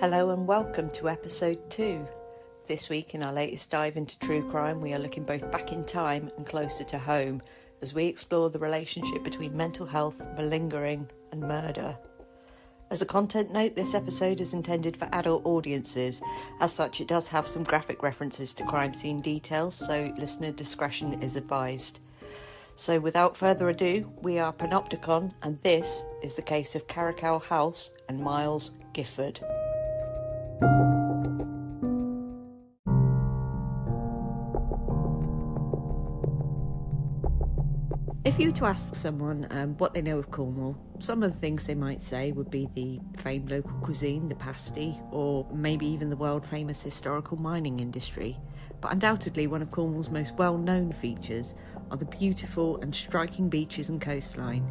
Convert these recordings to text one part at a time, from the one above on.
Hello and welcome to episode 2. This week in our latest dive into true crime, we are looking both back in time and closer to home as we explore the relationship between mental health, malingering and murder. As a content note, this episode is intended for adult audiences. As such, it does have some graphic references to crime scene details, so listener discretion is advised. So without further ado, we are Panopticon, and this is the case of Carrickowl House and Miles Giffard. If you were to ask someone what they know of Cornwall, some of the things they might say would be the famed local cuisine, the pasty, or maybe even the world-famous historical mining industry. But undoubtedly one of Cornwall's most well-known features are the beautiful and striking beaches and coastline.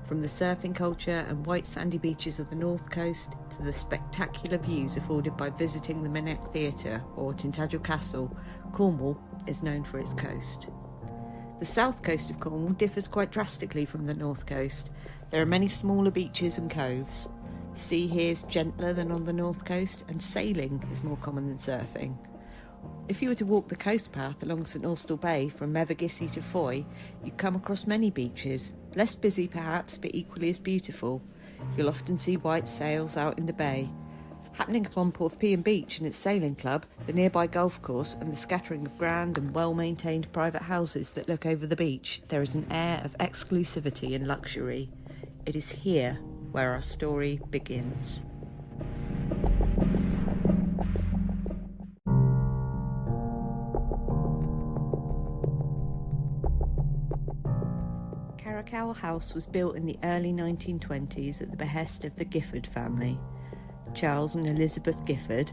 From the surfing culture and white sandy beaches of the north coast to the spectacular views afforded by visiting the Minnoch Theatre or Tintagel Castle, Cornwall is known for its coast. The south coast of Cornwall differs quite drastically from the north coast. There are many smaller beaches and coves. The sea here is gentler than on the north coast, and sailing is more common than surfing. If you were to walk the coast path along St Austell Bay from Mevagissey to Foy, you'd come across many beaches, less busy perhaps, but equally as beautiful. You'll often see white sails out in the bay. Happening upon Porthpean Beach and its sailing club, the nearby golf course and the scattering of grand and well-maintained private houses that look over the beach, there is an air of exclusivity and luxury. It is here where our story begins. Carrickowl House was built in the early 1920s at the behest of the Giffard family. Charles and Elizabeth Giffard,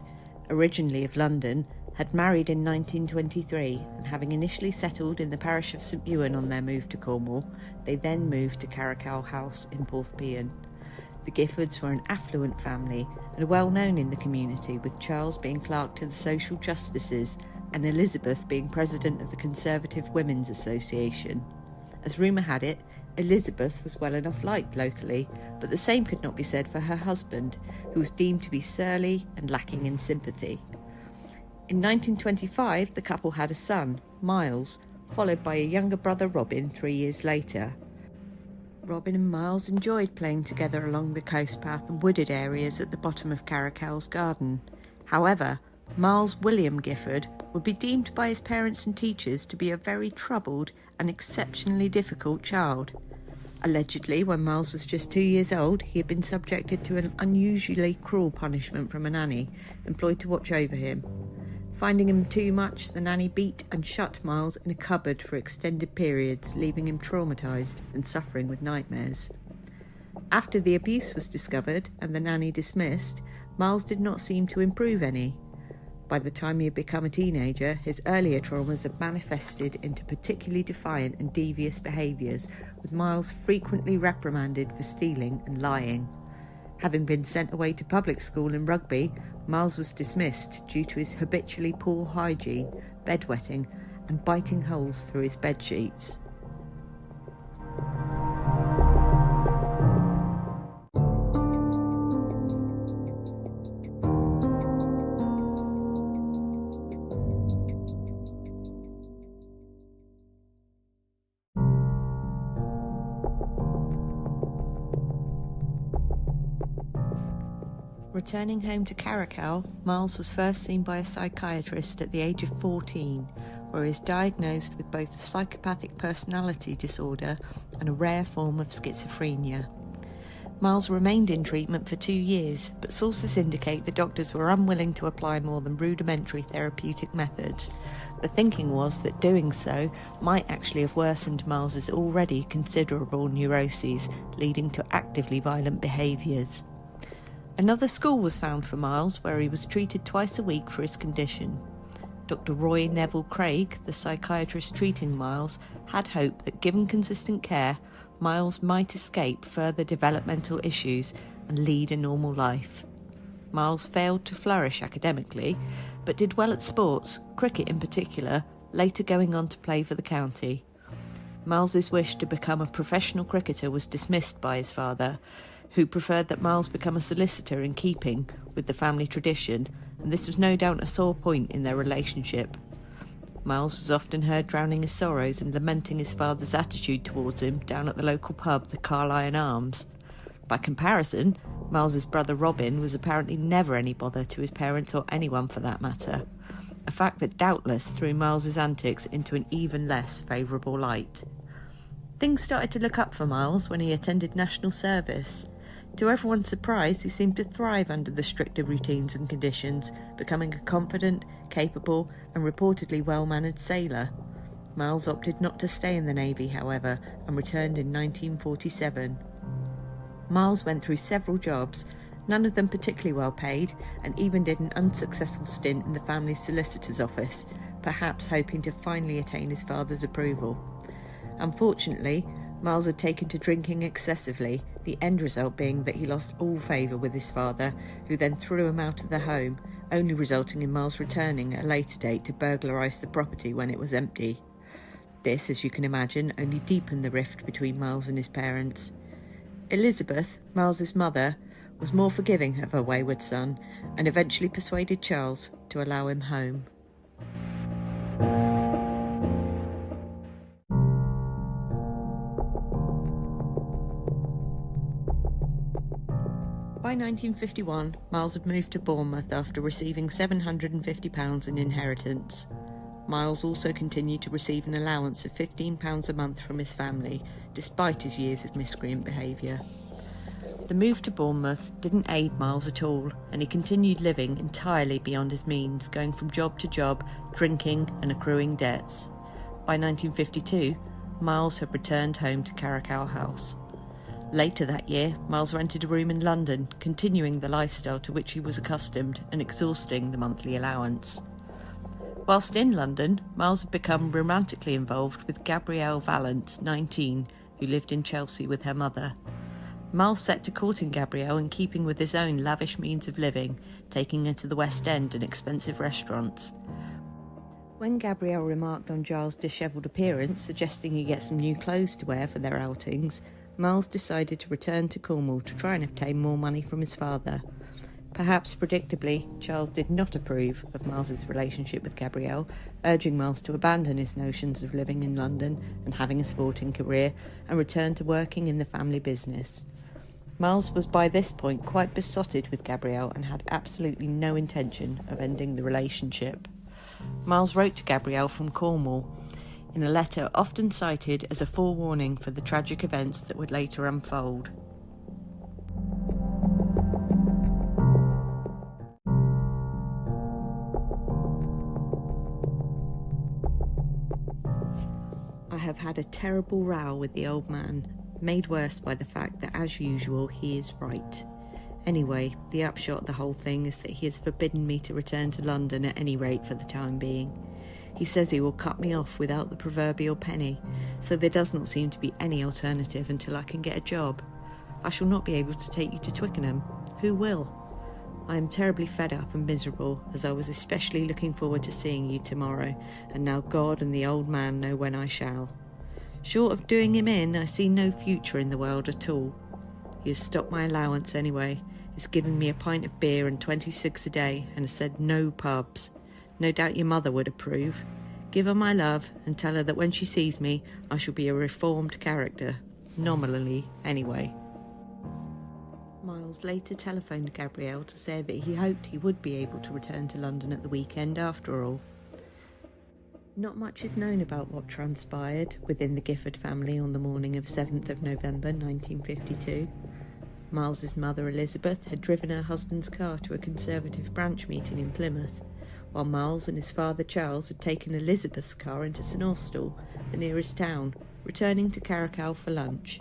originally of London, had married in 1923, and having initially settled in the parish of St Ewan on their move to Cornwall, they then moved to Carrickowl House in Porthpean. The Giffords were an affluent family and well known in the community, with Charles being clerk to the Social Justices and Elizabeth being president of the Conservative Women's Association. As rumour had it, Elizabeth was well enough liked locally, but the same could not be said for her husband, who was deemed to be surly and lacking in sympathy. In 1925, the couple had a son, Miles, followed by a younger brother, Robin, 3 years later. Robin and Miles enjoyed playing together along the coast path and wooded areas at the bottom of Carrickows Garden. However, Miles William Giffard would be deemed by his parents and teachers to be a very troubled and exceptionally difficult child. Allegedly, when Miles was just 2 years old, he had been subjected to an unusually cruel punishment from a nanny employed to watch over him. Finding him too much, the nanny beat and shut Miles in a cupboard for extended periods, leaving him traumatised and suffering with nightmares. After the abuse was discovered and the nanny dismissed, Miles did not seem to improve any. By the time he had become a teenager, his earlier traumas had manifested into particularly defiant and devious behaviours, with Miles frequently reprimanded for stealing and lying. Having been sent away to public school in Rugby, Miles was dismissed due to his habitually poor hygiene, bedwetting and biting holes through his bed sheets. Returning home to Carrickowl, Miles was first seen by a psychiatrist at the age of 14, where he was diagnosed with both a psychopathic personality disorder and a rare form of schizophrenia. Miles remained in treatment for 2 years, but sources indicate the doctors were unwilling to apply more than rudimentary therapeutic methods. The thinking was that doing so might actually have worsened Miles's already considerable neuroses, leading to actively violent behaviours. Another school was found for Miles, where he was treated twice a week for his condition. Dr. Roy Neville Craig, the psychiatrist treating Miles, had hope that given consistent care, Miles might escape further developmental issues and lead a normal life. Miles failed to flourish academically, but did well at sports, cricket in particular, later going on to play for the county. Miles's wish to become a professional cricketer was dismissed by his father, who preferred that Miles become a solicitor in keeping with the family tradition, and this was no doubt a sore point in their relationship. Miles was often heard drowning his sorrows and lamenting his father's attitude towards him down at the local pub, the Carrickowl Arms. By comparison, Miles's brother Robin was apparently never any bother to his parents or anyone for that matter, a fact that doubtless threw Miles's antics into an even less favourable light. Things started to look up for Miles when he attended national service. To everyone's surprise, he seemed to thrive under the stricter routines and conditions, becoming a confident, capable and reportedly well-mannered sailor. Miles opted not to stay in the Navy, however, and returned in 1947. Miles went through several jobs, none of them particularly well paid, and even did an unsuccessful stint in the family's solicitor's office, perhaps hoping to finally attain his father's approval. Unfortunately, Miles had taken to drinking excessively, the end result being that he lost all favour with his father, who then threw him out of the home, only resulting in Miles returning at a later date to burglarise the property when it was empty. This, as you can imagine, only deepened the rift between Miles and his parents. Elizabeth, Miles's mother, was more forgiving of her wayward son, and eventually persuaded Charles to allow him home. By 1951, Miles had moved to Bournemouth after receiving £750 in inheritance. Miles also continued to receive an allowance of £15 a month from his family, despite his years of miscreant behaviour. The move to Bournemouth didn't aid Miles at all, and he continued living entirely beyond his means, going from job to job, drinking and accruing debts. By 1952, Miles had returned home to Carrickowl House. Later that year, Miles rented a room in London, continuing the lifestyle to which he was accustomed and exhausting the monthly allowance. Whilst in London, Miles had become romantically involved with Gabrielle Vallance, 19, who lived in Chelsea with her mother. Miles set to courting Gabrielle in keeping with his own lavish means of living, taking her to the West End and expensive restaurants. When Gabrielle remarked on Giles' dishevelled appearance, suggesting he get some new clothes to wear for their outings, Miles decided to return to Cornwall to try and obtain more money from his father. Perhaps predictably, Charles did not approve of Miles's relationship with Gabrielle, urging Miles to abandon his notions of living in London and having a sporting career and return to working in the family business. Miles was by this point quite besotted with Gabrielle and had absolutely no intention of ending the relationship. Miles wrote to Gabrielle from Cornwall, in a letter often cited as a forewarning for the tragic events that would later unfold. I have had a terrible row with the old man, made worse by the fact that, as usual, he is right. Anyway, the upshot of the whole thing is that he has forbidden me to return to London at any rate for the time being. He says he will cut me off without the proverbial penny, so there does not seem to be any alternative until I can get a job. I shall not be able to take you to Twickenham. Who will? I am terribly fed up and miserable, as I was especially looking forward to seeing you tomorrow, and now God and the old man know when I shall. Short of doing him in, I see no future in the world at all. He has stopped my allowance anyway, has given me a pint of beer and 26 a day, and has said no pubs. No doubt your mother would approve. Give her my love and tell her that when she sees me, I shall be a reformed character. Nominally, anyway. Miles later telephoned Gabrielle to say that he hoped he would be able to return to London at the weekend after all. Not much is known about what transpired within the Giffard family on the morning of 7th of November 1952. Miles's mother Elizabeth had driven her husband's car to a Conservative branch meeting in Plymouth, while Miles and his father Charles had taken Elizabeth's car into St Austell, the nearest town, returning to Carrickowl for lunch.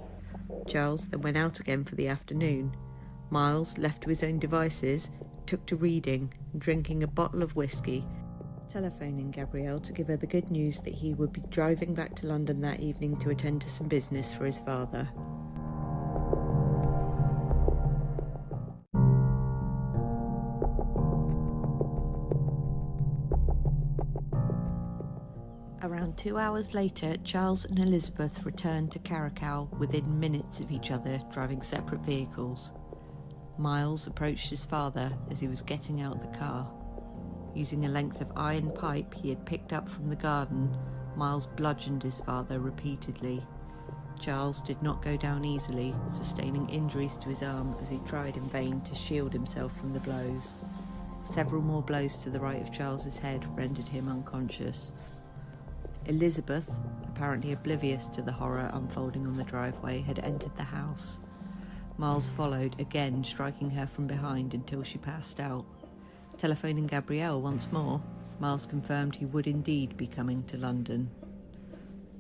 Charles then went out again for the afternoon. Miles, left to his own devices, took to reading and drinking a bottle of whisky, telephoning Gabrielle to give her the good news that he would be driving back to London that evening to attend to some business for his father. Around Around 2 hours later, Charles and Elizabeth returned to Carrickowl within minutes of each other, driving separate vehicles. Miles approached his father as he was getting out the car. Using a length of iron pipe he had picked up from the garden, Miles bludgeoned his father repeatedly. Charles did not go down easily, sustaining injuries to his arm as he tried in vain to shield himself from the blows. Several more blows to the right of Charles's head rendered him unconscious. Elizabeth, apparently oblivious to the horror unfolding on the driveway, had entered the house. Miles followed, again striking her from behind until she passed out. Telephoning Gabrielle once more, Miles confirmed he would indeed be coming to London.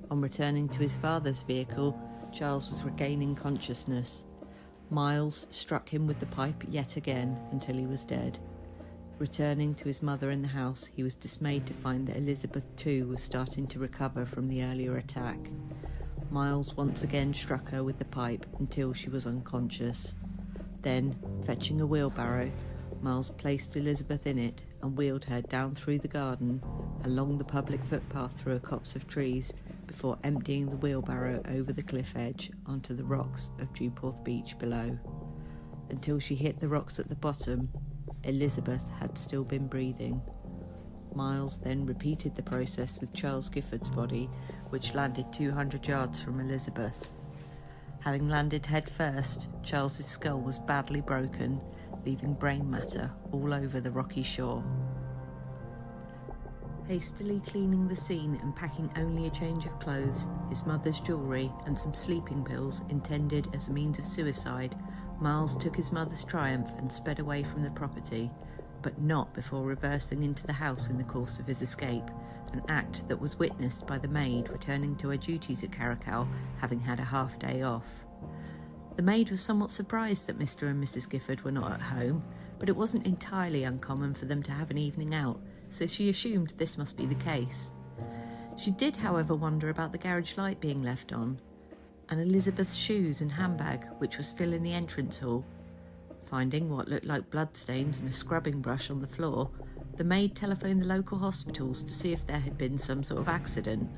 On returning to his father's vehicle, Charles was regaining consciousness. Miles struck him with the pipe yet again until he was dead. Returning to his mother in the house, he was dismayed to find that Elizabeth too was starting to recover from the earlier attack. Miles once again struck her with the pipe until she was unconscious. Then, fetching a wheelbarrow, Miles placed Elizabeth in it and wheeled her down through the garden, along the public footpath through a copse of trees, before emptying the wheelbarrow over the cliff edge onto the rocks of Dewporth Beach below. Until she hit the rocks at the bottom, Elizabeth had still been breathing. Miles then repeated the process with Charles Giffard's body, which landed 200 yards from Elizabeth. Having landed head first, Charles's skull was badly broken, leaving brain matter all over the rocky shore. Hastily cleaning the scene and packing only a change of clothes, his mother's jewellery and some sleeping pills intended as a means of suicide, Miles took his mother's Triumph and sped away from the property, but not before reversing into the house in the course of his escape, an act that was witnessed by the maid returning to her duties at Carrickowl, having had a half-day off. The maid was somewhat surprised that Mr. and Mrs. Giffard were not at home, but it wasn't entirely uncommon for them to have an evening out, so she assumed this must be the case. She did, however, wonder about the garage light being left on, and Elizabeth's shoes and handbag, which were still in the entrance hall. Finding what looked like bloodstains and a scrubbing brush on the floor, the maid telephoned the local hospitals to see if there had been some sort of accident.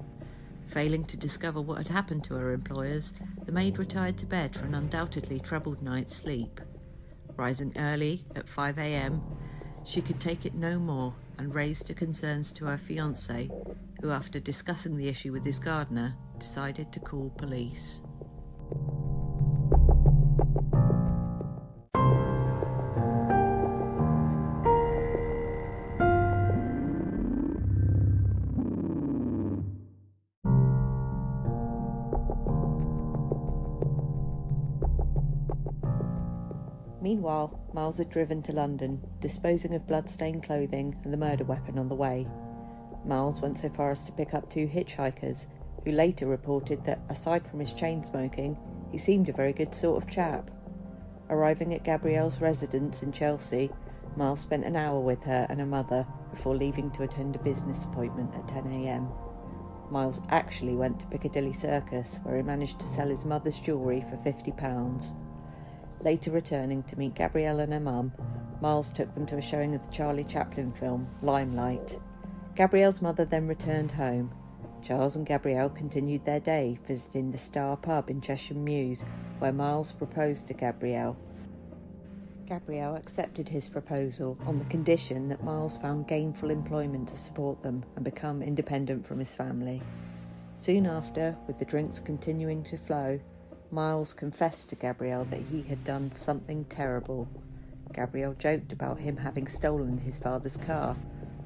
Failing to discover what had happened to her employers, the maid retired to bed for an undoubtedly troubled night's sleep. Rising early at 5 a.m, she could take it no more and raised her concerns to her fiancé, who, after discussing the issue with his gardener, decided to call police. Meanwhile, Miles had driven to London, disposing of blood-stained clothing and the murder weapon on the way. Miles went so far as to pick up 2 hitchhikers, who later reported that, aside from his chain-smoking, he seemed a very good sort of chap. Arriving at Gabrielle's residence in Chelsea, Miles spent an hour with her and her mother before leaving to attend a business appointment at 10 a.m. Miles actually went to Piccadilly Circus, where he managed to sell his mother's jewellery for £50. Later returning to meet Gabrielle and her mum, Miles took them to a showing of the Charlie Chaplin film, Limelight. Gabrielle's mother then returned home. Charles and Gabrielle continued their day, visiting the Star pub in Cheshire Mews, where Miles proposed to Gabrielle. Gabrielle accepted his proposal on the condition that Miles found gainful employment to support them and become independent from his family. Soon after, with the drinks continuing to flow, Miles confessed to Gabrielle that he had done something terrible. Gabrielle joked about him having stolen his father's car,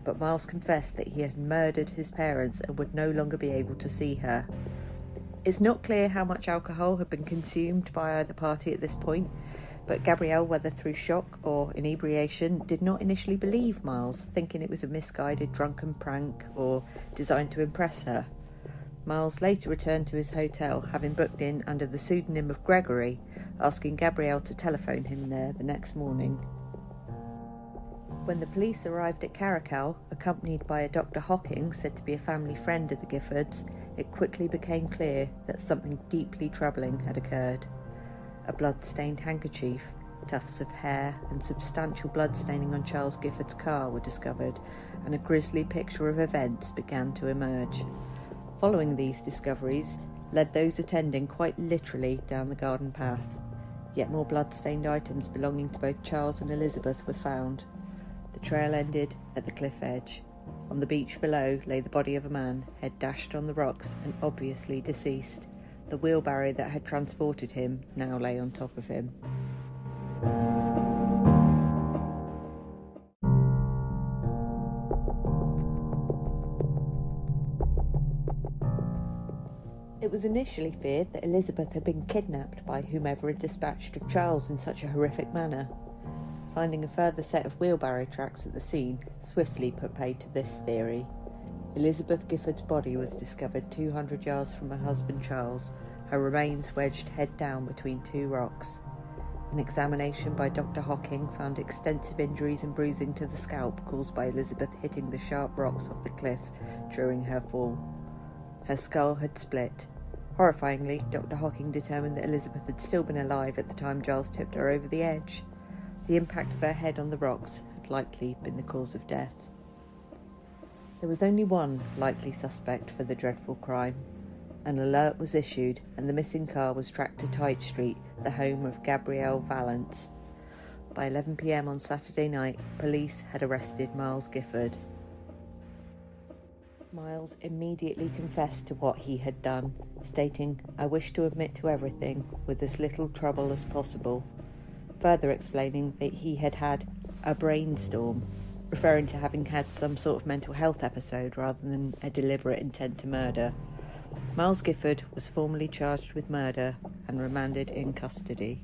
but Miles confessed that he had murdered his parents and would no longer be able to see her. It's not clear how much alcohol had been consumed by either party at this point, but Gabrielle, whether through shock or inebriation, did not initially believe Miles, thinking it was a misguided drunken prank or designed to impress her. Miles later returned to his hotel, having booked in under the pseudonym of Gregory, asking Gabrielle to telephone him there the next morning. When the police arrived at Carrickowl, accompanied by a Dr. Hocking, said to be a family friend of the Giffords, it quickly became clear that something deeply troubling had occurred. A blood-stained handkerchief, tufts of hair and substantial blood staining on Charles Gifford's car were discovered, and a grisly picture of events began to emerge. Following these discoveries led those attending quite literally down the garden path. Yet more blood-stained items belonging to both Charles and Elizabeth were found. The trail ended at the cliff edge. On the beach below lay the body of a man, head dashed on the rocks and obviously deceased. The wheelbarrow that had transported him now lay on top of him. It was initially feared that Elizabeth had been kidnapped by whomever had dispatched of Charles in such a horrific manner. Finding a further set of wheelbarrow tracks at the scene swiftly put paid to this theory. Elizabeth Giffard's body was discovered 200 yards from her husband Charles, her remains wedged head down between two rocks. An examination by Dr. Hocking found extensive injuries and bruising to the scalp caused by Elizabeth hitting the sharp rocks off the cliff during her fall. Her skull had split. Horrifyingly, Dr. Hocking determined that Elizabeth had still been alive at the time Giles tipped her over the edge. The impact of her head on the rocks had likely been the cause of death. There was only one likely suspect for the dreadful crime. An alert was issued and the missing car was tracked to Tite Street, the home of Gabrielle Vallance. By 11 p.m. on Saturday night, police had arrested Miles Giffard. Miles immediately confessed to what he had done, stating, "I wish to admit to everything with as little trouble as possible," further explaining that he had had a brainstorm, referring to having had some sort of mental health episode rather than a deliberate intent to murder. Miles Giffard was formally charged with murder and remanded in custody.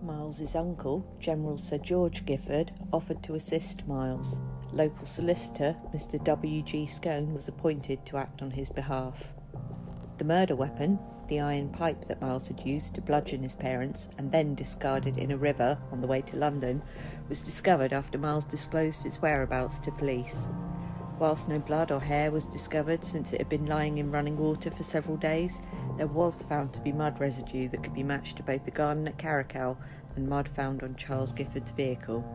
Miles's uncle, General Sir George Giffard, offered to assist Miles. Local solicitor, Mr. W.G. Scone, was appointed to act on his behalf. The murder weapon, the iron pipe that Miles had used to bludgeon his parents and then discarded in a river on the way to London, was discovered after Miles disclosed its whereabouts to police. Whilst no blood or hair was discovered since it had been lying in running water for several days, there was found to be mud residue that could be matched to both the garden at Carrickowl and mud found on Charles Giffard's vehicle.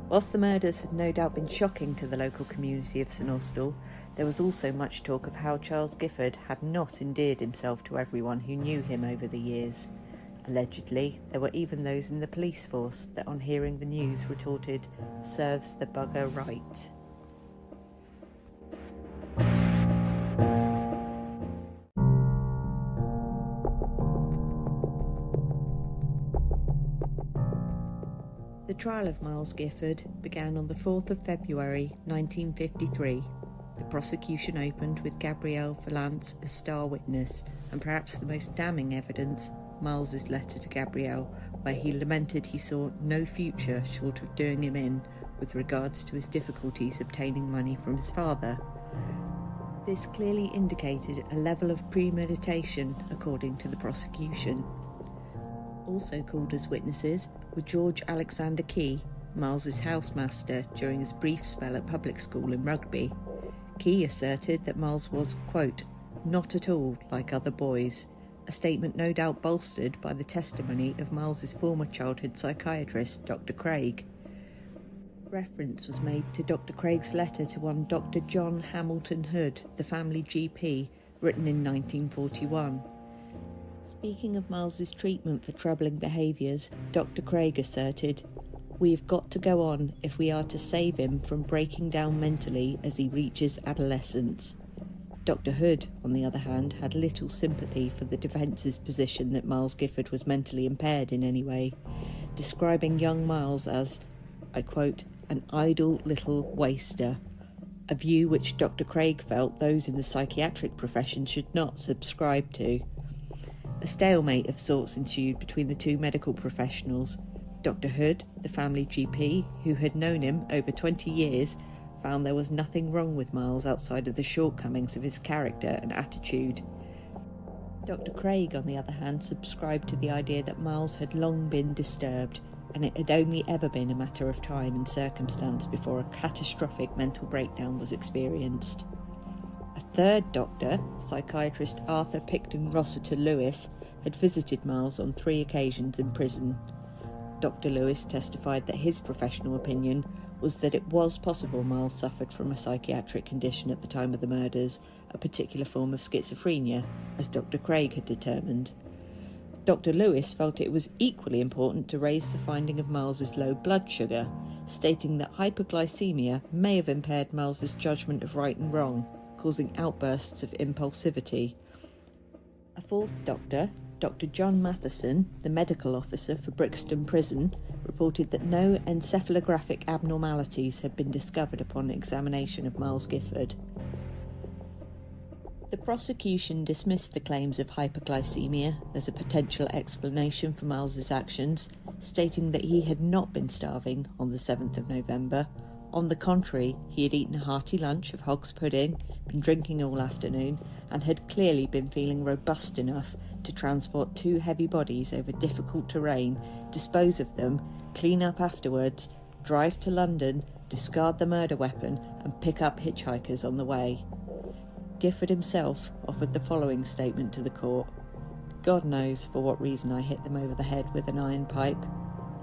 Whilst the murders had no doubt been shocking to the local community of St Austell, there was also much talk of how Charles Giffard had not endeared himself to everyone who knew him over the years. Allegedly, there were even those in the police force that on hearing the news retorted, "Serves the bugger right." The trial of Miles Giffard began on the 4th of February 1953. The prosecution opened with Gabrielle Vallance as star witness, and perhaps the most damning evidence, Miles's letter to Gabrielle, where he lamented he saw no future short of doing him in with regards to his difficulties obtaining money from his father. This clearly indicated a level of premeditation, according to the prosecution. Also called as witnesses were George Alexander Key, Miles's housemaster during his brief spell at public school in Rugby. Key asserted that Miles was, quote, "not at all like other boys," a statement no doubt bolstered by the testimony of Miles's former childhood psychiatrist, Dr. Craig. Reference was made to Dr. Craig's letter to one Dr. John Hamilton Hood, the family GP, written in 1941. Speaking of Miles's treatment for troubling behaviours, Dr. Craig asserted, "We've got to go on if we are to save him from breaking down mentally as he reaches adolescence." Dr. Hood, on the other hand, had little sympathy for the defence's position that Miles Giffard was mentally impaired in any way, describing young Miles as, I quote, "an idle little waster," a view which Dr. Craig felt those in the psychiatric profession should not subscribe to. A stalemate of sorts ensued between the two medical professionals. Dr. Hood, the family GP, who had known him over 20 years, found there was nothing wrong with Miles outside of the shortcomings of his character and attitude. Dr. Craig, on the other hand, subscribed to the idea that Miles had long been disturbed. and it had only ever been a matter of time and circumstance before a catastrophic mental breakdown was experienced. A third doctor, psychiatrist Arthur Picton Rossiter Lewis, had visited Miles on 3 occasions in prison. Dr. Lewis testified that his professional opinion was that it was possible Miles suffered from a psychiatric condition at the time of the murders, a particular form of schizophrenia, as Dr. Craig had determined. Dr. Lewis felt it was equally important to raise the finding of Miles's low blood sugar, stating that hypoglycemia may have impaired Miles's judgment of right and wrong, causing outbursts of impulsivity. A fourth doctor, Dr. John Matheson, the medical officer for Brixton Prison, reported that no encephalographic abnormalities had been discovered upon examination of Miles Giffard. The prosecution dismissed the claims of hypoglycemia as a potential explanation for Miles's actions, stating that he had not been starving on the 7th of November. On the contrary, he had eaten a hearty lunch of hog's pudding, been drinking all afternoon, and had clearly been feeling robust enough to transport 2 heavy bodies over difficult terrain, dispose of them, clean up afterwards, drive to London, discard the murder weapon, and pick up hitchhikers on the way. Giffard himself offered the following statement to the court. God knows for what reason I hit them over the head with an iron pipe.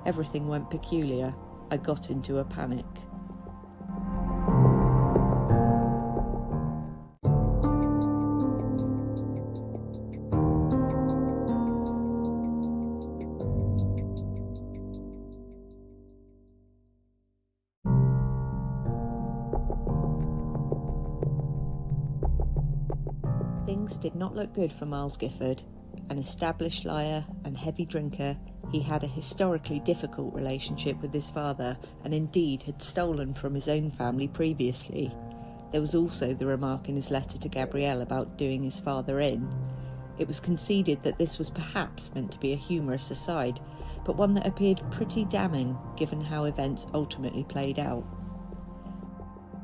Everything went peculiar. I got into a panic. Things did not look good for Miles Giffard. An established liar and heavy drinker, he had a historically difficult relationship with his father and indeed had stolen from his own family previously. There was also the remark in his letter to Gabrielle about doing his father in. It was conceded that this was perhaps meant to be a humorous aside, but one that appeared pretty damning given how events ultimately played out.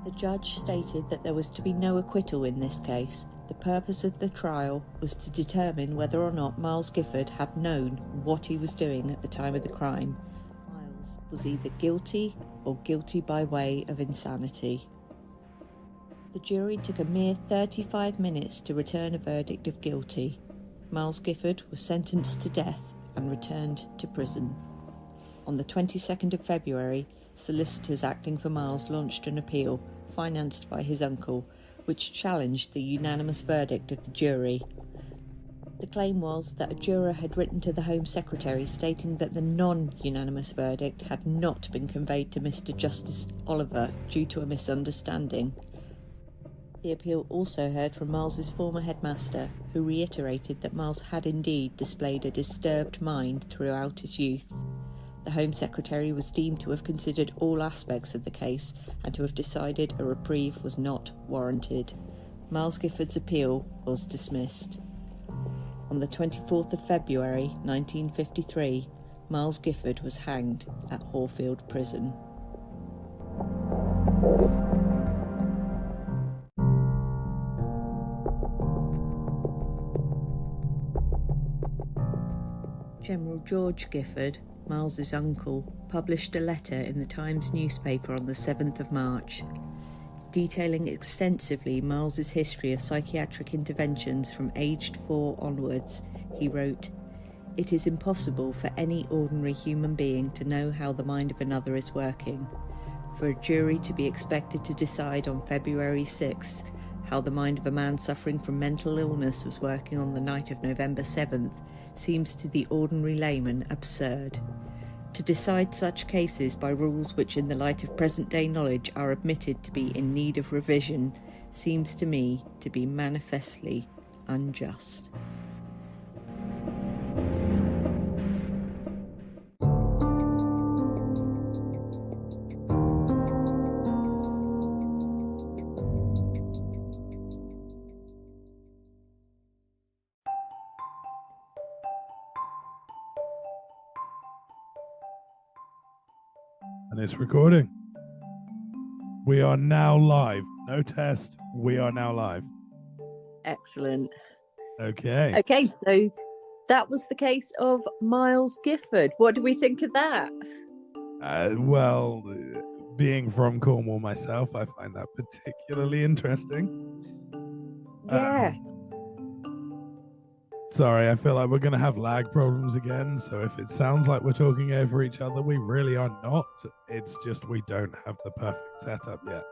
The judge stated that there was to be no acquittal in this case. The purpose of the trial was to determine whether or not Miles Giffard had known what he was doing at the time of the crime. Miles was either guilty or guilty by way of insanity. The jury took a mere 35 minutes to return a verdict of guilty. Miles Giffard was sentenced to death and returned to prison. On the 22nd of February, solicitors acting for Miles launched an appeal, financed by his uncle, which challenged the unanimous verdict of the jury. The claim was that a juror had written to the Home Secretary stating that the non-unanimous verdict had not been conveyed to Mr. Justice Oliver due to a misunderstanding. The appeal also heard from Miles's former headmaster, who reiterated that Miles had indeed displayed a disturbed mind throughout his youth. The Home Secretary was deemed to have considered all aspects of the case and to have decided a reprieve was not warranted. Miles Giffard's appeal was dismissed. On the 24th of February 1953, Miles Giffard was hanged at Horfield Prison. General George Giffard, Miles's uncle, published a letter in the Times newspaper on the 7th of March, detailing extensively Miles's history of psychiatric interventions from aged 4 onwards. He wrote, "It is impossible for any ordinary human being to know how the mind of another is working. For a jury to be expected to decide on February 6th how the mind of a man suffering from mental illness was working on the night of November 7th seems to the ordinary layman absurd. To decide such cases by rules which in the light of present-day knowledge are admitted to be in need of revision seems to me to be manifestly unjust." And it's recording. We are now live. No test. We are now live. Excellent. Okay. Okay, so that was the case of Miles Giffard. What do we think of that? Well, being from Cornwall myself, I find that particularly interesting. Yeah. Sorry, I feel like we're going to have lag problems again. So if it sounds like we're talking over each other, we really are not. It's just we don't have the perfect setup yet.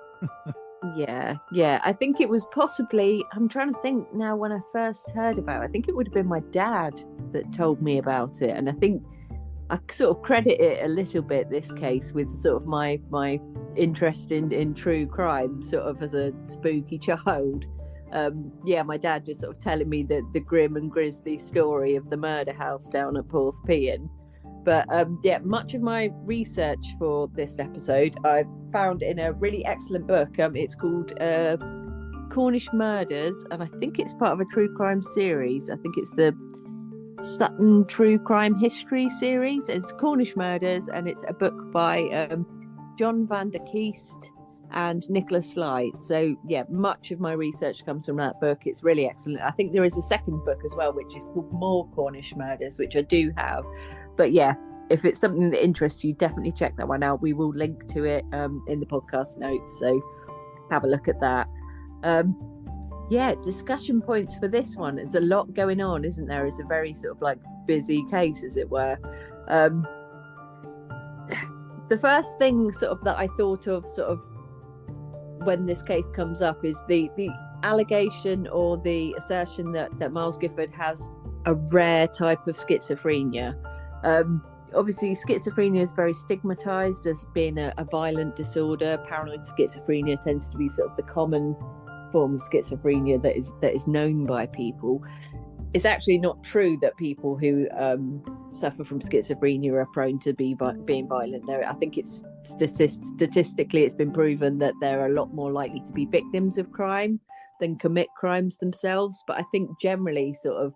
Yeah. I think it was possibly, I'm trying to think now when I first heard about it, I think it would have been my dad that told me about it. And I think I sort of credit it a little bit, this case, with sort of my interest in true crime, sort of as a spooky child. My dad just sort of telling me the grim and grisly story of the murder house down at Porthpean. But much of my research for this episode I found in a really excellent book. It's called Cornish Murders, and I think it's part of a true crime series. I think it's the Sutton True Crime History series. It's Cornish Murders, and it's a book by John van der Kiest and Nicholas Sly. So much of my research comes from that book. It's really excellent. I think there is a second book as well, which is called More Cornish Murders, which I do have. But if it's something that interests you, definitely check that one out. We will link to it in the podcast notes, so have a look at that. Discussion points for this one. There's a lot going on, isn't there? It's a very sort of like busy case, as it were. The first thing sort of that I thought of sort of when this case comes up is the allegation or the assertion that Miles Giffard has a rare type of schizophrenia. Obviously, schizophrenia is very stigmatized as being a violent disorder. Paranoid schizophrenia tends to be sort of the common form of schizophrenia that is known by people. It's actually not true that people who suffer from schizophrenia are prone to being violent. I think it's statistically it's been proven that they're a lot more likely to be victims of crime than commit crimes themselves. But I think generally sort of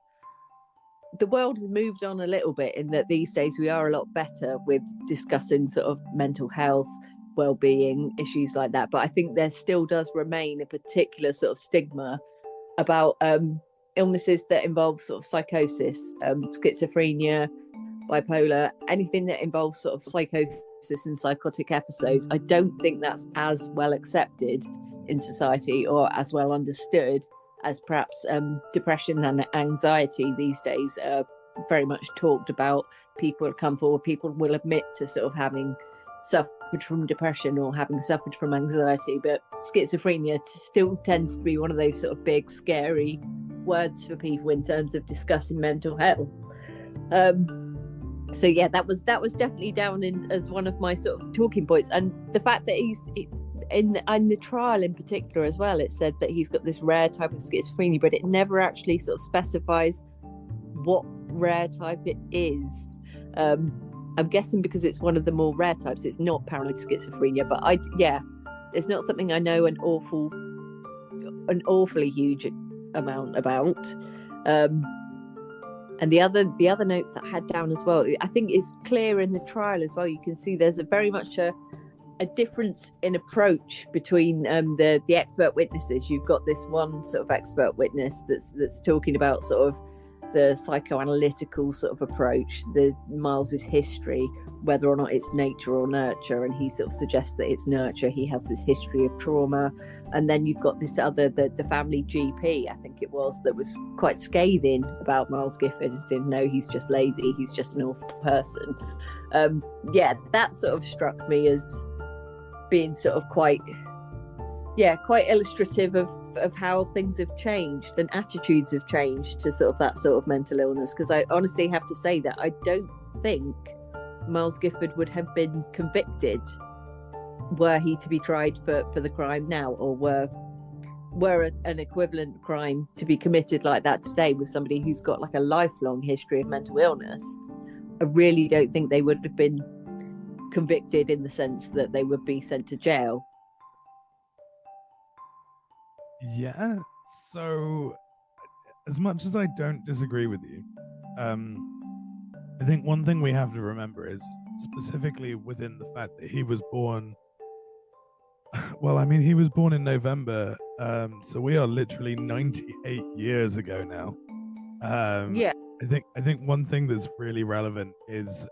the world has moved on a little bit in that these days we are a lot better with discussing sort of mental health, well-being, issues like that. But I think there still does remain a particular sort of stigma about illnesses that involve sort of psychosis, schizophrenia, bipolar, anything that involves sort of psychosis and psychotic episodes. I don't think that's as well accepted in society or as well understood as perhaps depression and anxiety these days are very much talked about. People come forward, people will admit to sort of having suffered from depression or having suffered from anxiety, but schizophrenia still tends to be one of those sort of big, scary words for people in terms of discussing mental health. That was definitely down in as one of my sort of talking points, and the fact that he's in the trial in particular as well, it said that he's got this rare type of schizophrenia, but it never actually sort of specifies what rare type it is. I'm guessing because it's one of the more rare types, it's not paranoid schizophrenia, but it's not something I know an awfully huge amount about. And the other notes that I had down as well, I think is clear in the trial as well. You can see there's very much a difference in approach between the expert witnesses. You've got this one sort of expert witness that's talking about sort of the psychoanalytical sort of approach, the Miles's history, whether or not it's nature or nurture, and he sort of suggests that it's nurture. He has this history of trauma. And then you've got this other, the family GP, I think it was, that was quite scathing about Miles Giffard. He didn't know he's just lazy, he's just an awful person. That sort of struck me as being sort of quite illustrative of how things have changed and attitudes have changed to sort of that sort of mental illness. Because I honestly have to say that I don't think Miles Giffard would have been convicted were he to be tried for the crime now, or were an equivalent crime to be committed like that today with somebody who's got like a lifelong history of mental illness. I really don't think they would have been convicted in the sense that they would be sent to jail. Yeah, so as much as I don't disagree with you, I think one thing we have to remember is specifically within the fact that he was born, he was born in November, so we are literally 98 years ago now. Um, Yeah. I think one thing that's really relevant is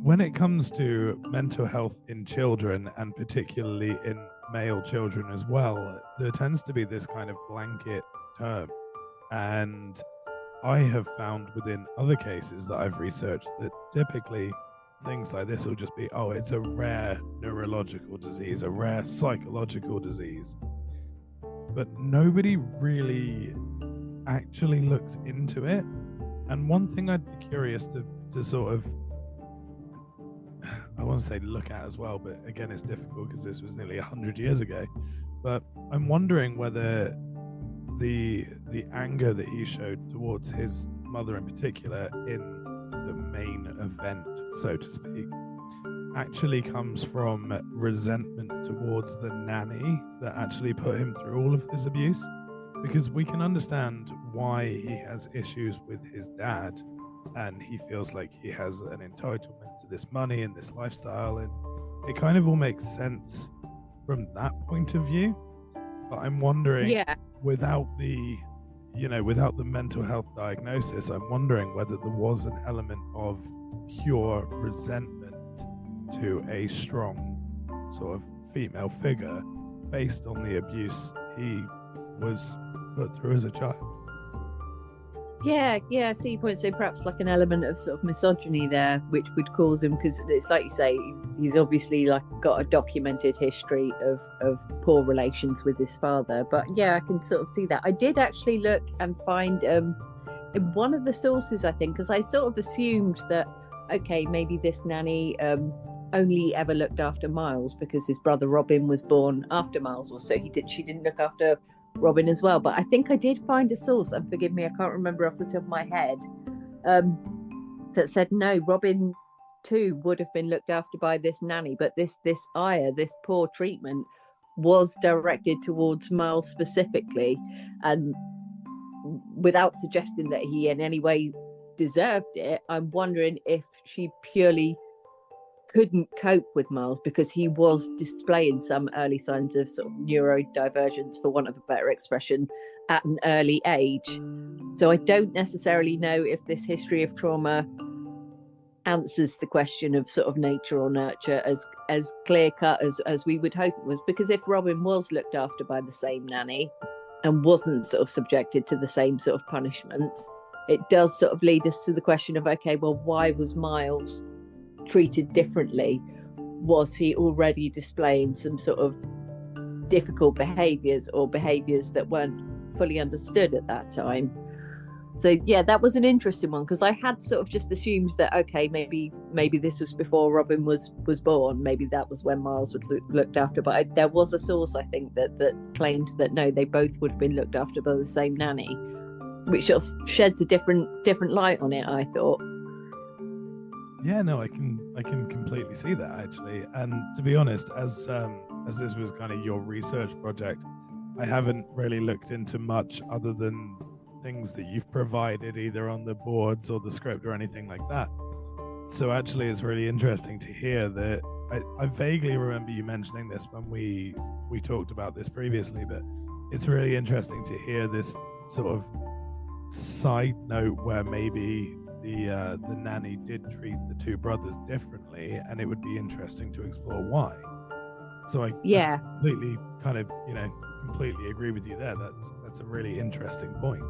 when it comes to mental health in children, and particularly in male children as well, there tends to be this kind of blanket term. And I have found within other cases that I've researched that typically things like this will just be, oh, it's a rare neurological disease, a rare psychological disease. But nobody really actually looks into it. And one thing I'd be curious to sort of, I want to say look at as well, but again, it's difficult because this was nearly 100 years ago. But I'm wondering whether the anger that he showed towards his mother in particular in the main event, so to speak, actually comes from resentment towards the nanny that actually put him through all of this abuse. Because we can understand why he has issues with his dad, and he feels like he has an entitlement to this money and this lifestyle, and it kind of all makes sense from that point of view. But I'm wondering, Yeah. without the without the mental health diagnosis, I'm wondering whether there was an element of pure resentment to a strong sort of female figure based on the abuse he was put through as a child. Yeah, I see your point. So perhaps like an element of sort of misogyny there, which would cause him, because it's like you say, he's obviously like got a documented history of poor relations with his father. But yeah, I can sort of see that. I did actually look and find in one of the sources, I think, because I sort of assumed that, okay, maybe this nanny only ever looked after Miles because his brother Robin was born after Miles was, so she didn't look after Robin as well. But I think I did find a source, and forgive me, I can't remember off the top of my head, that said no, Robin too would have been looked after by this nanny, but this ire, this poor treatment, was directed towards Miles specifically, and without suggesting that he in any way deserved it, I'm wondering if she purely couldn't cope with Miles because he was displaying some early signs of sort of neurodivergence, for want of a better expression, at an early age. So I don't necessarily know if this history of trauma answers the question of sort of nature or nurture as clear cut as we would hope it was, because if Robin was looked after by the same nanny and wasn't sort of subjected to the same sort of punishments, it does sort of lead us to the question of, okay, well, why was Miles treated differently? Was he already displaying some sort of difficult behaviours or behaviours that weren't fully understood at that time? So yeah, that was an interesting one, because I had sort of just assumed that, okay, maybe this was before Robin was born, maybe that was when Miles was looked after, but there was a source, I think, that claimed that no, they both would have been looked after by the same nanny, which sort of sheds a different light on it, I thought. Yeah, no, I can completely see that actually. And to be honest, as this was kind of your research project, I haven't really looked into much other than things that you've provided either on the boards or the script or anything like that. So actually, it's really interesting to hear that. I vaguely remember you mentioning this when we talked about this previously, but it's really interesting to hear this sort of side note where maybe the nanny did treat the two brothers differently, and it would be interesting to explore why. So I completely kind of completely agree with you there. That's a really interesting point.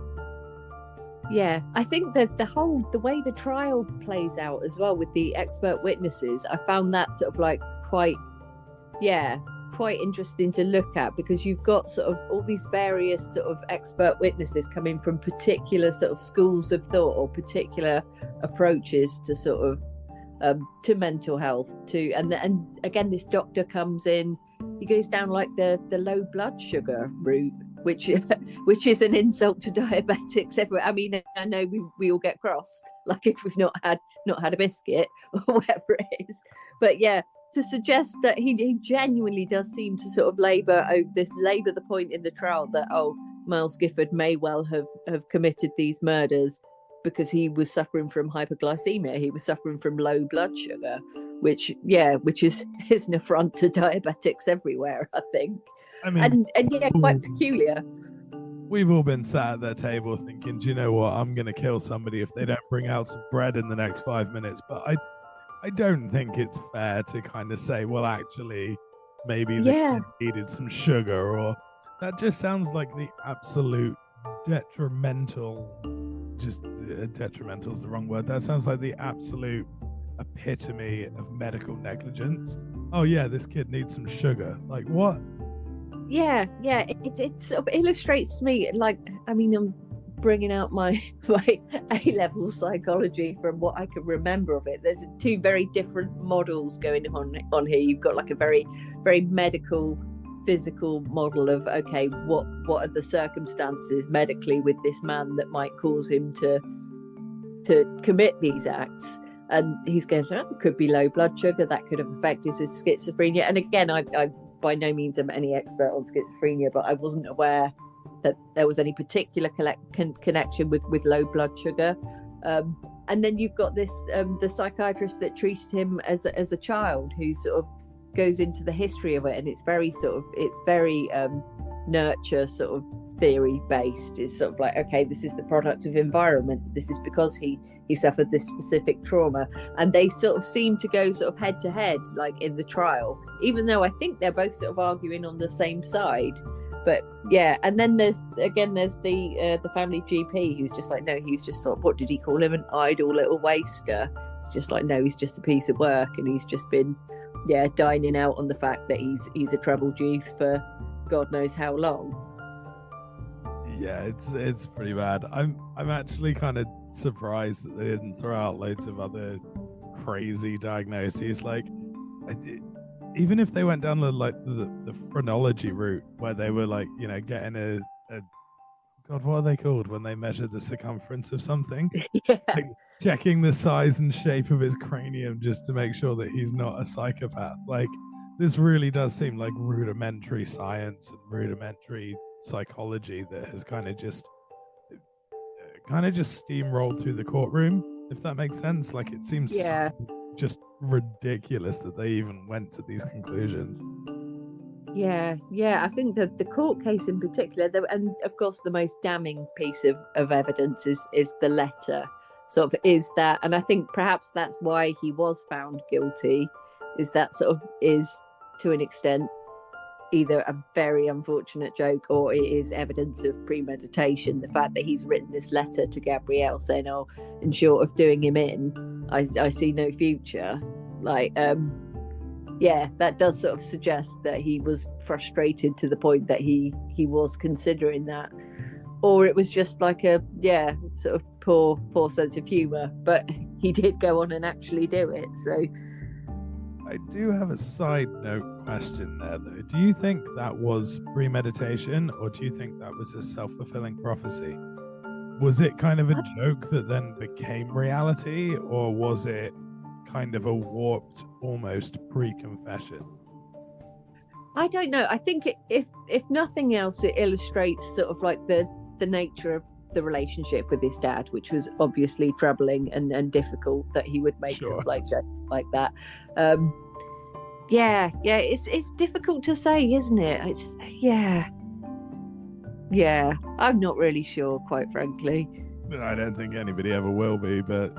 Yeah, I think that the way the trial plays out as well with the expert witnesses, I found that sort of like quite interesting to look at, because you've got sort of all these various sort of expert witnesses coming from particular sort of schools of thought or particular approaches to sort of to mental health, and again this doctor comes in, he goes down like the low blood sugar route, which is an insult to diabetics everywhere. I mean, I know we all get cross, like if we've not had a biscuit or whatever it is, but yeah, to suggest that he genuinely does seem to sort of labour the point in the trial that, oh, Miles Giffard may well have committed these murders because he was suffering from hypoglycemia, he was suffering from low blood sugar, which is an affront to diabetics everywhere, I think. I mean, and yeah, quite peculiar. we've all been sat at their table thinking, do you know what? I'm going to kill somebody if they don't bring out some bread in the next 5 minutes. But I don't think it's fair to kind of say, well, actually, maybe the kid needed some sugar, or that just sounds like the absolute detrimental, just detrimental is the wrong word. That sounds like the absolute epitome of medical negligence. Oh yeah, this kid needs some sugar. Like what? Yeah, it sort of illustrates to me, like, I mean, I'm bringing out my A-level psychology from what I can remember of it. There's two very different models going on here. You've got like a very, very medical, physical model of, okay, what are the circumstances medically with this man that might cause him to commit these acts? And he's going, it could be low blood sugar, that could have affected his schizophrenia. And again, I by no means am any expert on schizophrenia, but I wasn't aware that there was any particular connection with low blood sugar. And then you've got this the psychiatrist that treated him as a child, who sort of goes into the history of it, and it's very nurture sort of theory based. It's sort of like, okay, this is the product of environment, this is because he suffered this specific trauma, and they sort of seem to go sort of head to head, like in the trial, even though I think they're both sort of arguing on the same side. But yeah, and then there's the family GP who's just like, no, he's just thought, what did he call him, an idle little waster? It's just like, no, he's just a piece of work, and he's just been dining out on the fact that he's a troubled youth for God knows how long. Yeah, it's pretty bad. I'm actually kind of surprised that they didn't throw out loads of other crazy diagnoses. Like, even if they went down the phrenology route, where they were like, you know, getting a God, what are they called when they measure the circumference of something? Like checking the size and shape of his cranium just to make sure that he's not a psychopath. Like, this really does seem like rudimentary science and rudimentary psychology that has kind of just steamrolled through the courtroom, if that makes sense. Like, it seems just ridiculous that they even went to these conclusions. I think that the court case in particular, and of course the most damning piece of evidence is the letter, sort of, is that, and I think perhaps that's why he was found guilty, is that sort of is to an extent either a very unfortunate joke, or it is evidence of premeditation. The fact that he's written this letter to Gabrielle saying, oh, in short of doing him in, I see no future. Like, that does sort of suggest that he was frustrated to the point that he was considering that. Or it was just like a, sort of poor sense of humour. But he did go on and actually do it, so... I do have a side note question there, though. Do you think that was premeditation, or do you think that was a self-fulfilling prophecy? Was it kind of a joke that then became reality, or was it kind of a warped, almost pre-confession? I don't know. I think if nothing else, it illustrates sort of like the nature of the relationship with his dad, which was obviously troubling and difficult, that he would make sort of like jokes like that. It's difficult to say, isn't it? It's I'm not really sure, quite frankly. I don't think anybody ever will be, but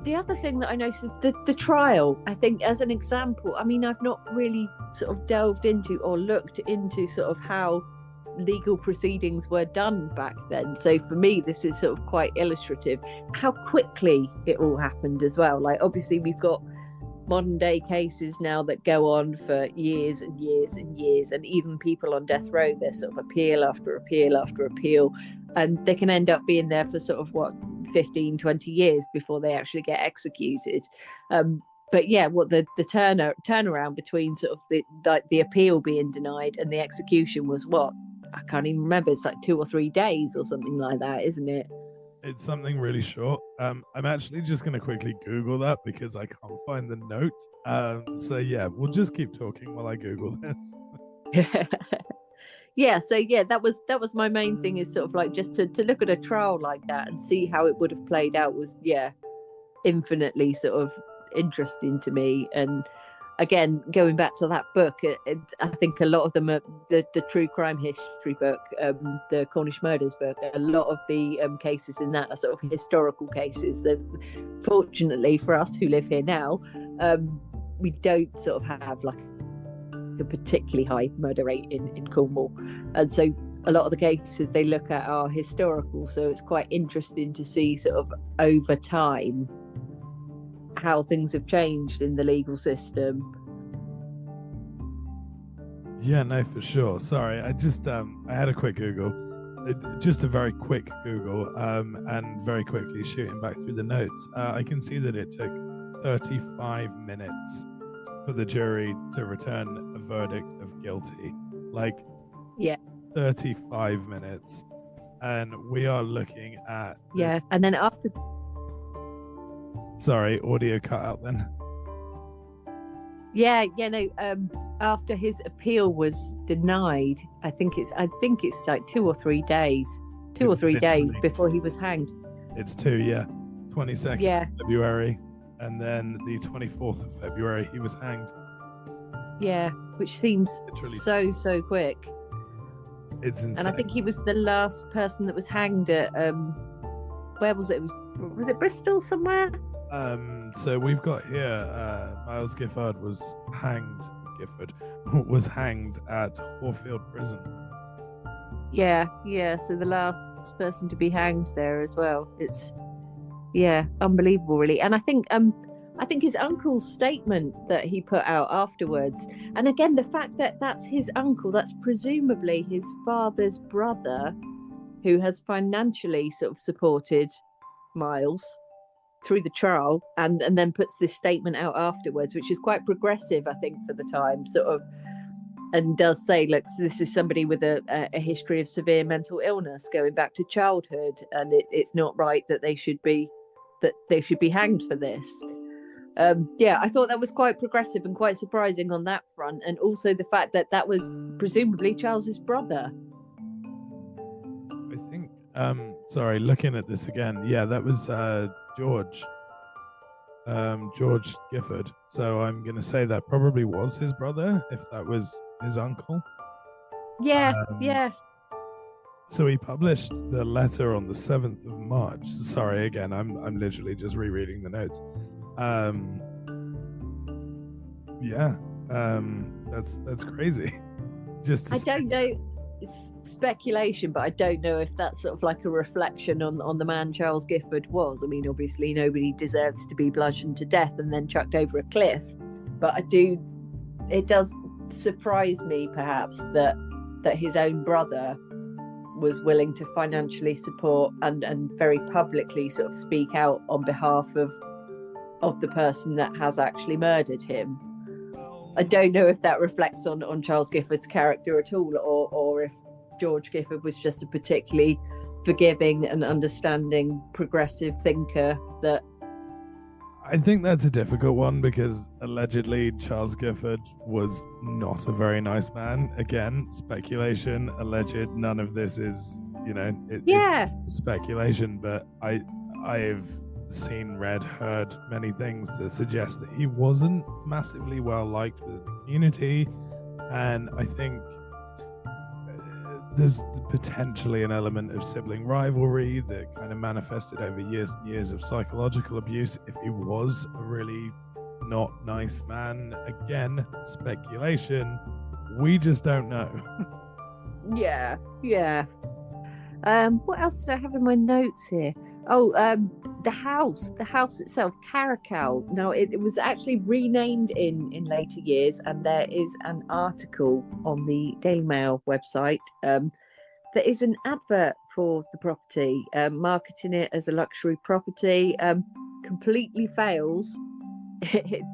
the other thing that I noticed is the trial. I think, as an example, I mean, I've not really sort of delved into or looked into sort of how legal proceedings were done back then. So for me, this is sort of quite illustrative. How quickly it all happened as well. Like, obviously, we've got modern day cases now that go on for years and years and years, and even people on death row, there's sort of appeal after appeal after appeal, and they can end up being there for sort of 15, 20 years before they actually get executed. But what the turnaround between sort of the appeal being denied and the execution was what? I can't even remember. It's like 2 or 3 days or something like that, isn't it? It's something really short. I'm actually just going to quickly Google that because I can't find the note. We'll just keep talking while I Google this. That was my main thing, is sort of like just to look at a trial like that and see how it would have played out was infinitely sort of interesting to me. And again, going back to that book, I think a lot of them are the true crime history book, the Cornish murders book. A lot of the cases in that are sort of historical cases that, fortunately for us who live here now, we don't sort of have like a particularly high murder rate in Cornwall. And so a lot of the cases they look at are historical. So it's quite interesting to see sort of over time how things have changed in the legal system. Yeah, no, for sure. Sorry, I just I had a quick Google, just a very quick Google, and very quickly shooting back through the notes, I can see that it took 35 minutes for the jury to return a verdict of guilty. Like, yeah, 35 minutes, and we are looking at and then after. Sorry, audio cut out then. After his appeal was denied, I think it's like 2 or 3 days, before he was hanged. It's 2, 22nd February, and then the 24th of February he was hanged. Yeah, which seems so quick. It's insane. And I think he was the last person that was hanged at where was it? Was it Bristol somewhere? So we've got here Miles Giffard was hanged at Horfield Prison. Yeah, so the last person to be hanged there as well. It's unbelievable really. And I think his uncle's statement that he put out afterwards, and again the fact that that's his uncle, that's presumably his father's brother, who has financially sort of supported Miles through the trial, and then puts this statement out afterwards, which is quite progressive, I think, for the time, sort of, and does say, look, so this is somebody with a history of severe mental illness going back to childhood, and it's not right that they should be hanged for this. I thought that was quite progressive and quite surprising on that front, and also the fact that was presumably Charles's brother. I think sorry, looking at this again, that was George Giffard. So I'm gonna say that probably was his brother, if that was his uncle. So he published the letter on the 7th of March. Sorry, again, I'm literally just rereading the notes. That's crazy. I don't know. It's speculation, but I don't know if that's sort of like a reflection on the man Charles Giffard was. I mean, obviously nobody deserves to be bludgeoned to death and then chucked over a cliff, but it does surprise me perhaps that his own brother was willing to financially support and very publicly sort of speak out on behalf of the person that has actually murdered him. I don't know if that reflects on Charles Giffard's character at all, or if George Giffard was just a particularly forgiving and understanding progressive thinker. That I think that's a difficult one, because allegedly Charles Giffard was not a very nice man. Again, speculation, alleged. None of this is, it's speculation. But I've seen, read, heard many things that suggest that he wasn't massively well liked within the community, and I think there's potentially an element of sibling rivalry that kind of manifested over years and years of psychological abuse. If he was a really not nice man, again, speculation, we just don't know. What else did I have in my notes here? The house itself, Carrickowl. Now, it was actually renamed in later years, and there is an article on the Daily Mail website. There is an advert for the property, marketing it as a luxury property. Completely fails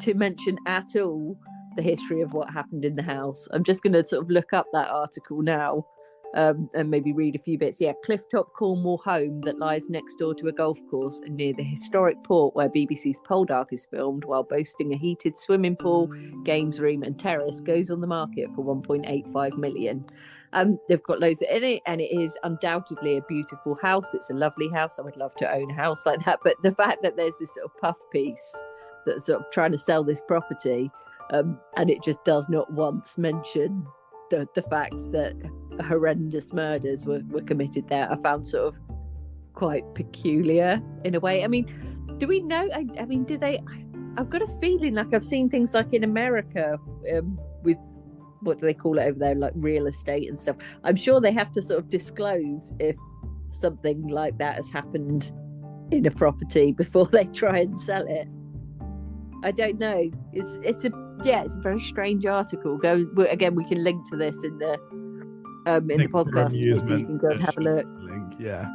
to mention at all the history of what happened in the house. I'm just going to sort of look up that article now. And maybe read a few bits. Clifftop Cornwall home that lies next door to a golf course and near the historic port where BBC's Poldark is filmed, while boasting a heated swimming pool, games room and terrace, goes on the market for 1.85 million. They've got loads in it, and it is undoubtedly a beautiful house. It's a lovely house. I would love to own a house like that. But the fact that there's this sort of puff piece that's sort of trying to sell this property, and it just does not once mention the fact that horrendous murders were committed there. I found sort of quite peculiar in a way. I mean, do we know? I mean, do they? I've got a feeling like I've seen things like in America with, what do they call it over there, like real estate and stuff. I'm sure they have to sort of disclose if something like that has happened in a property before they try and sell it. I don't know. It's a very strange article. Again, we can link to this in the podcast, so you can go and have a look. Link, yeah.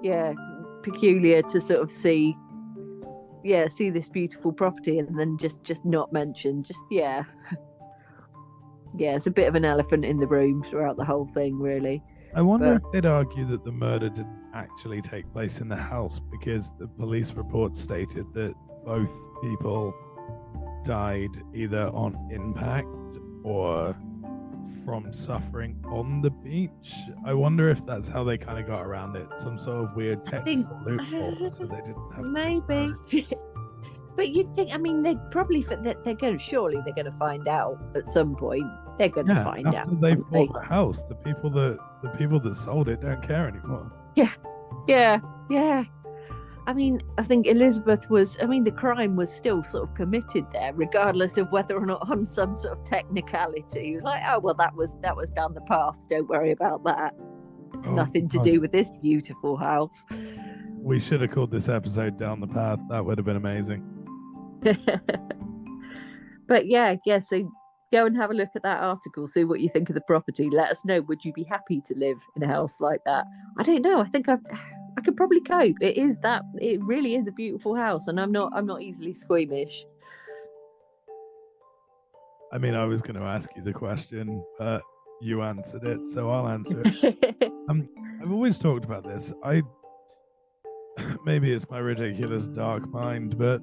It's peculiar to sort of see this beautiful property and then just not mention. It's a bit of an elephant in the room throughout the whole thing, really. I wonder if they'd argue that the murder didn't actually take place in the house, because the police report stated that both people died either on impact or from suffering on the beach. I wonder if that's how they kind of got around it, some sort of weird technical loophole, so they didn't have maybe. But you'd think, I mean, they're going to find out at some point. They're going to find out. They've bought the house. The people that sold it don't care anymore. Yeah. I mean, I think the crime was still sort of committed there, regardless of whether or not on some sort of technicality. It was like, oh, well, that was down the path. Don't worry about that. Nothing to do with this beautiful house. We should have called this episode Down the Path. That would have been amazing. But so go and have a look at that article, see what you think of the property. Let us know, would you be happy to live in a house like that? I don't know. I think I could probably cope. It really is a beautiful house, and I'm not easily squeamish. I mean, I was going to ask you the question, but you answered it, so I'll answer it. I've always talked about this. Maybe it's my ridiculous dark mind, but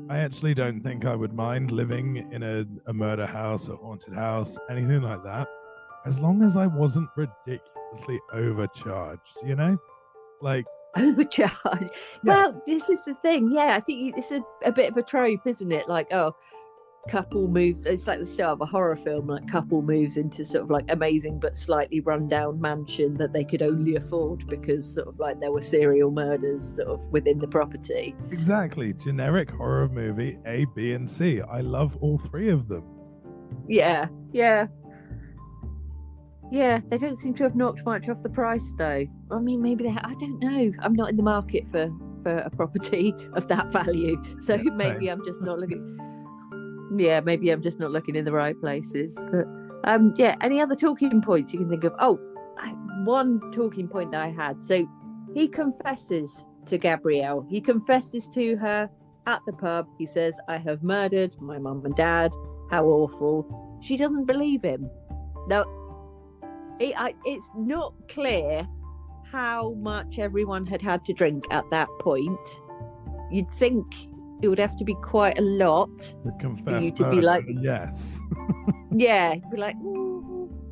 I actually don't think I would mind living in a murder house, a haunted house, anything like that, as long as I wasn't ridiculously overcharged, like overcharged. Yeah. Well, this is the thing. Yeah, I think it's a bit of a trope, isn't it? Like, couple moves. It's like the start of a horror film. Like, couple moves into sort of like amazing but slightly run-down mansion that they could only afford because sort of like there were serial murders sort of within the property. Exactly. Generic horror movie A, B, and C. I love all three of them. Yeah. They don't seem to have knocked much off the price, though. I mean, maybe I don't know. I'm not in the market for a property of that value, so maybe I'm just not looking. Yeah, maybe I'm just not looking in the right places. But any other talking points you can think of? One talking point that I had. So he confesses to Gabrielle. He confesses to her at the pub. He says, "I have murdered my mum and dad. How awful." She doesn't believe him. Now, it's not clear how much everyone had to drink at that point. You'd think it would have to be quite a lot for you to be like, yes. Yeah, be like,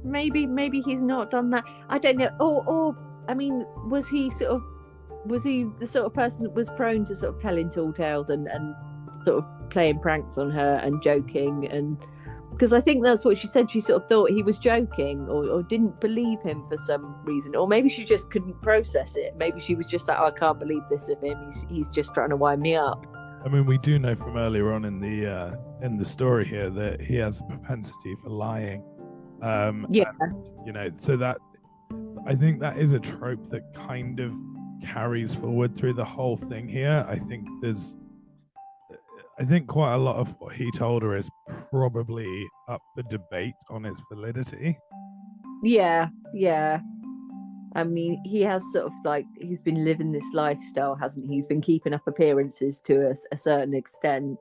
maybe he's not done that. I don't know. Or I mean, was he the sort of person that was prone to sort of telling tall tales and sort of playing pranks on her and joking? And because I think that's what she said. She sort of thought he was joking or didn't believe him for some reason. Or maybe she just couldn't process it. Maybe she was just like, I can't believe this of him. He's just trying to wind me up. I mean, we do know from earlier on in the story here that he has a propensity for lying. And, so that I think that is a trope that kind of carries forward through the whole thing here. I think quite a lot of what he told her is probably up for debate on its validity. Yeah. I mean, he has sort of like, he's been living this lifestyle, hasn't he? He's been keeping up appearances to a certain extent.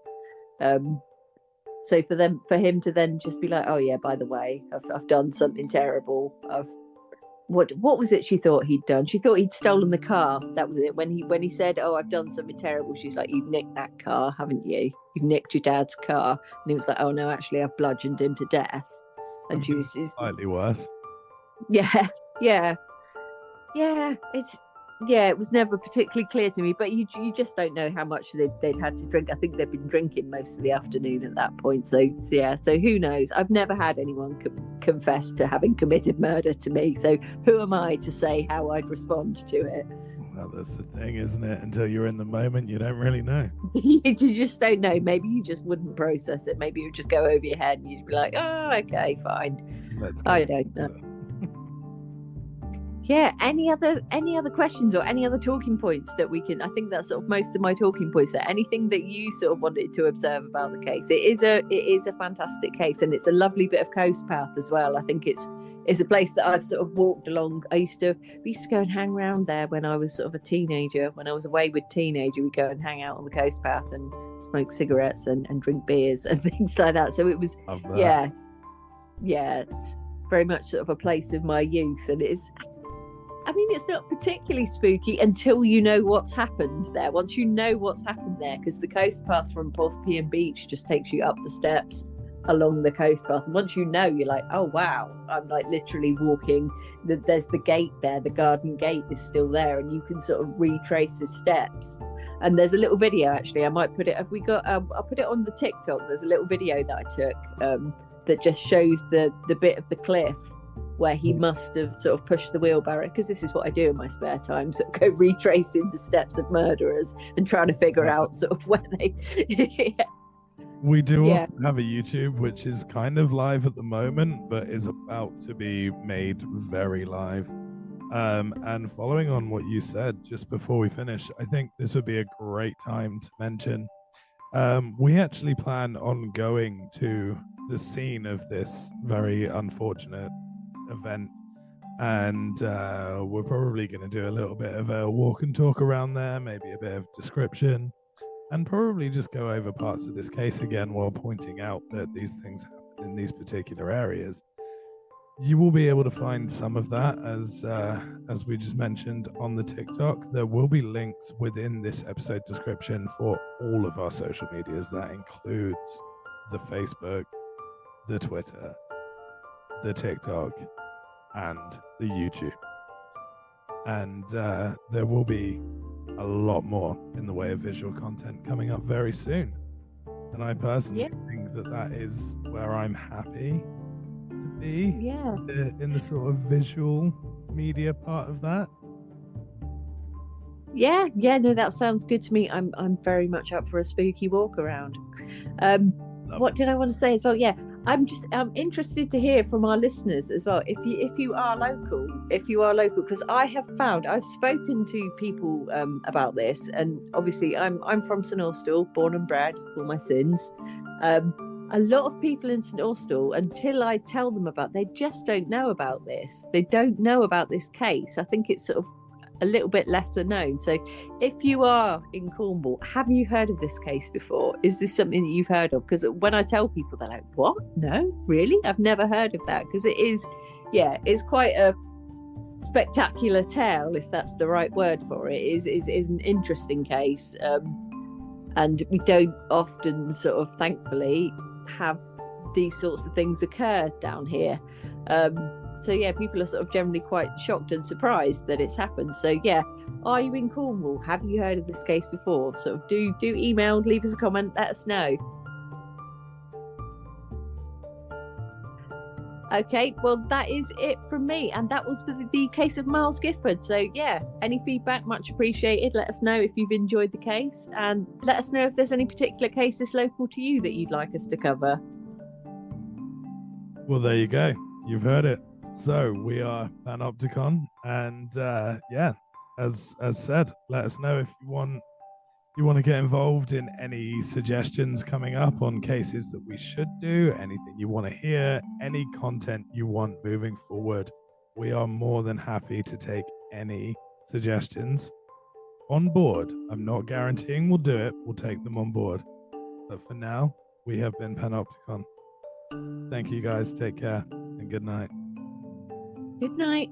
So for him to then just be like, oh yeah, by the way, I've done something terrible. What was it she thought he'd done? She thought he'd stolen the car. That was it. When he said, oh, I've done something terrible, she's like, you've nicked that car, haven't you? You've nicked your dad's car. And he was like, oh no, actually I've bludgeoned him to death. And she was slightly worse. Yeah. It's yeah, it was never particularly clear to me. But you just don't know how much they'd had to drink. I think they'd been drinking most of the afternoon at that point. So yeah, so who knows? I've never had anyone confess to having committed murder to me. So who am I to say how I'd respond to it? Well, that's the thing, isn't it? Until you're in the moment, you don't really know. You just don't know. Maybe you just wouldn't process it. Maybe it would just go over your head and you'd be like, oh, okay, fine. I don't know. Yeah, any other questions or any other talking points that we can? I think that's sort of most of my talking points there. Anything that you sort of wanted to observe about the case? It is a fantastic case, and it's a lovely bit of coast path as well. I think it's a place that I've sort of walked along. We used to go and hang around there when I was sort of a teenager. When I was a wayward teenager, we'd go and hang out on the coast path and smoke cigarettes and drink beers and things like that. So it was, yeah, it's very much sort of a place of my youth, and it's not particularly spooky until you know what's happened there. Once you know what's happened there, because the coast path from Porthapian Beach just takes you up the steps along the coast path, and once you know, you're like, oh wow, I'm like literally walking. There's the gate there, the garden gate is still there, and you can sort of retrace his steps. And there's a little video, actually, I might put it, have we got I'll put it on the TikTok. There's a little video that I took that just shows the bit of the cliff where he must have sort of pushed the wheelbarrow, because this is what I do in my spare time, sort of go retracing the steps of murderers and trying to figure out sort of where they yeah. We do also have a YouTube which is kind of live at the moment, but is about to be made very live. And following on what you said just before we finish, I think this would be a great time to mention we actually plan on going to the scene of this very unfortunate event, and we're probably going to do a little bit of a walk and talk around there, maybe a bit of description, and probably just go over parts of this case again while pointing out that these things happen in these particular areas. You will be able to find some of that, as we just mentioned, on the TikTok. There will be links within this episode description for all of our social medias. That includes the Facebook, the Twitter, the TikTok, and the YouTube. And there will be a lot more in the way of visual content coming up very soon. And I personally think that is where I'm happy to be, in the sort of visual media part of that. No, that sounds good to me. I'm very much up for a spooky walk around. What did I want to say as well? I'm interested to hear from our listeners as well. If you are local, because I've spoken to people about this, and obviously I'm from St Austell, born and bred, for my sins. A lot of people in St Austell, until I tell them about, they just don't know about this. They don't know about this case. I think it's sort of a little bit lesser known. So if you are in Cornwall, have you heard of this case before? Is this something that you've heard of? Because when I tell people, they're like, what? No, really? I've never heard of that. Because it is, it's quite a spectacular tale, if that's the right word for it. It is an interesting case. And we don't often sort of, thankfully, have these sorts of things occur down here. So people are sort of generally quite shocked and surprised that it's happened. So are you in Cornwall? Have you heard of this case before? Sort of do email, leave us a comment, let us know. Okay, well, that is it from me, and that was for the case of Miles Giffard. So any feedback, much appreciated. Let us know if you've enjoyed the case, and let us know if there's any particular cases local to you that you'd like us to cover. Well, there you go, you've heard it. So we are Panopticon, and as said, let us know if you want to get involved in any suggestions coming up on cases that we should do, anything you want to hear, any content you want moving forward. We are more than happy to take any suggestions on board. I'm not guaranteeing we'll do it. We'll take them on board. But for now, we have been Panopticon. Thank you guys. Take care and good night. Good night.